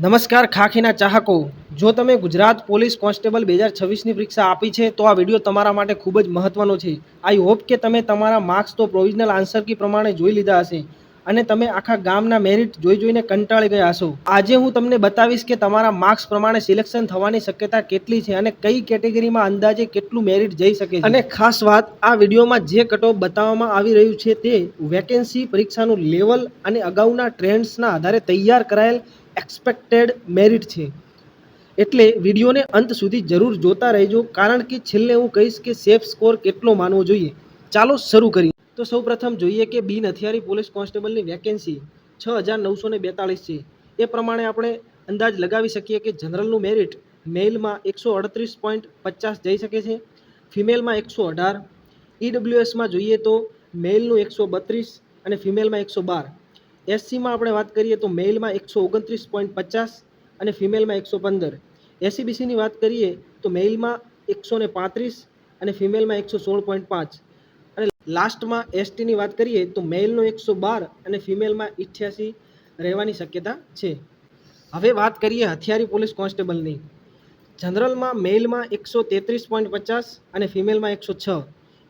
નમસ્કાર ખાખીના ચાહકો, જો તમે ગુજરાત પોલીસ કોન્સ્ટેબલ 2026ની પરીક્ષા આપી છે તો આ વિડીયો તમારા માટે ખૂબ જ મહત્વનો છે। આઈ હોપ કે તમે તમારા માર્ક્સ તો પ્રોવિઝનલ આન્સર કી પ્રમાણે જોઈ લીધા હશે અને તમે આખા ગામના મેરિટ જોઈને કંટાળી ગયા હશો। આજે હું તમને બતાવીશ કે તમારા માર્ક્સ પ્રમાણે સિલેક્શન થવાની શક્યતા કેટલી છે અને કઈ કેટેગરીમાં અંદાજે કેટલું મેરિટ જઈ શકે છે। અને ખાસ વાત, આ વિડીયોમાં જે કટઓફ બતાવવામાં આવી રહ્યું છે તે વેકેન્સી, પરીક્ષાનું લેવલ અને અગાઉના ટ્રેન્ડ્સના આધારે તૈયાર કરાયેલ એક્સપેક્ટેડ મેરિટ છે, એટલે વિડીયોને અંત સુધી જરૂર જોતા રહેજો, કારણ કે છેલ્લે હું કહીશ કે સેફ સ્કોર કેટલો માનવો જોઈએ। ચાલો શરૂ કરીએ। તો સૌપ્રથમ જોઈએ કે બિન હથિયારી પોલીસ કોન્સ્ટેબલની વેકેન્સી 6942 છે। એ પ્રમાણે આપણે અંદાજ લગાવી શકીએ કે જનરલનું મેરિટ મેલમાં 138.50 જઈ શકે છે, ફિમેલમાં 118, ઈડબ્લ્યુએસમાં જોઈએ તો મેલનું 132 અને ફિમેલમાં 112, એસસીમાં આપણે વાત કરીએ તો મેલમાં 129.50 અને ફિમેલમાં 115, એસસીબીસીની વાત કરીએ તો મેલમાં 135 અને ફિમેલમાં 116.5 અને લાસ્ટમાં એસટીની વાત કરીએ તો મેલનો 112 અને ફિમેલમાં 88 રહેવાની શક્યતા છે। હવે વાત કરીએ હથિયારી પોલીસ કોન્સ્ટેબલની। જનરલમાં મેલમાં 133.50 અને ફિમેલમાં 106,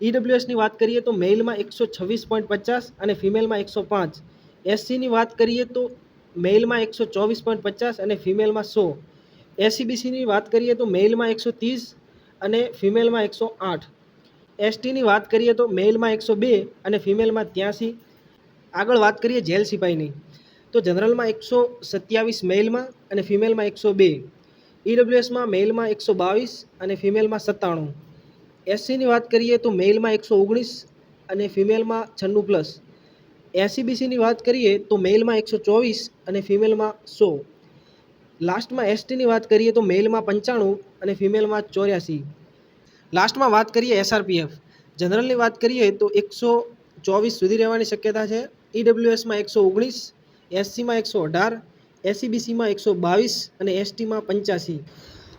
ઈડબ્લ્યુએસની વાત કરીએ તો મેલમાં 126.50 અને ફિમેલમાં 105, એસસીની વાત કરીએ તો મેલમાં 124.50 અને ફિમેલમાં 100, એસસીબીસીની વાત કરીએ તો મેલમાં 130 અને ફિમેલમાં 108, એસટીની વાત કરીએ તો મેલમાં 102 અને ફિમેલમાં 83। આગળ વાત કરીએ જેલ સિપાહીની, તો જનરલમાં 127 મેલમાં અને ફિમેલમાં 102, ઈડબ્લ્યુએસમાં મેલમાં 122 અને ફિમેલમાં 97, એસસીની વાત કરીએ તો મેલમાં 119 અને ફિમેલમાં 96+, એસસીબીસીની વાત કરીએ તો મેલમાં 124 અને ફિમેલમાં 100, લાસ્ટમાં એસટીની વાત કરીએ તો મેલમાં 95 અને ફિમેલમાં 84। લાસ્ટમાં વાત કરીએ એસઆરપીએફ, જનરલની વાત કરીએ તો 124 સુધી રહેવાની શક્યતા છે, ઈડબ્લ્યુએસમાં 119, એસસીમાં 118, એસસીબીસીમાં 122 અને એસટીમાં 85।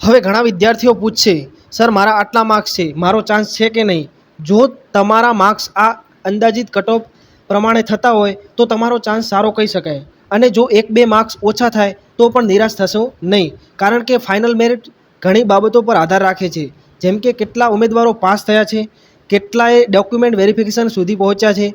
હવે ઘણા વિદ્યાર્થીઓ પૂછશે, સર મારા આટલા માર્ક્સ છે, મારો ચાન્સ છે કે નહીં? જો તમારા માર્ક્સ આ અંદાજિત કટઓફ પ્રમાણે થતા હોય તો તમારો ચાન્સ સારો કહી શકાય, અને જો 1-2 માર્ક્સ ઓછા થાય તો પણ નિરાશ થશો નહીં, કારણ કે ફાઇનલ મેરિટ ઘણી બાબતો પર આધાર રાખે છે, જેમ કે કેટલા ઉમેદવારો પાસ થયા છે, કેટલાએ ડોક્યુમેન્ટ વેરિફિકેશન સુધી પહોંચ્યા છે,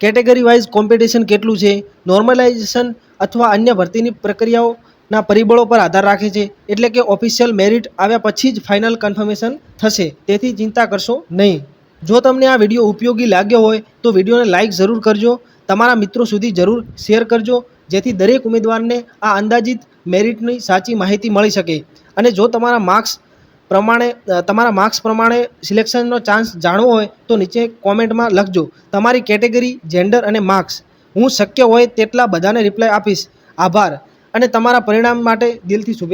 કેટેગરી વાઇઝ કોમ્પિટિશન કેટલું છે, નોર્મલાઇઝેશન અથવા અન્ય ભરતીની પ્રક્રિયાઓના પરિબળો પર આધાર રાખે છે, એટલે કે ઓફિશિયલ મેરિટ આવ્યા પછી જ ફાઇનલ કન્ફર્મેશન થશે, તેથી ચિંતા કરશો નહીં। જો તમને આ વિડીયો ઉપયોગી લાગ્યો હોય તો વિડીયોને લાઇક જરૂર કરજો, તમારા મિત્રો સુધી જરૂર શેર કરજો, જેથી દરેક ઉમેદવારને આ અંદાજિત મેરિટની સાચી માહિતી મળી શકે। અને જો તમારા માર્ક્સ પ્રમાણે સિલેક્શનનો ચાન્સ જાણવો હોય તો નીચે કોમેન્ટમાં લખજો તમારી કેટેગરી, જેન્ડર અને માર્ક્સ। હું શક્ય હોય તેટલા બધાને રિપ્લાય આપીશ। આભાર અને તમારા પરિણામ માટે દિલથી શુભેચ્છા।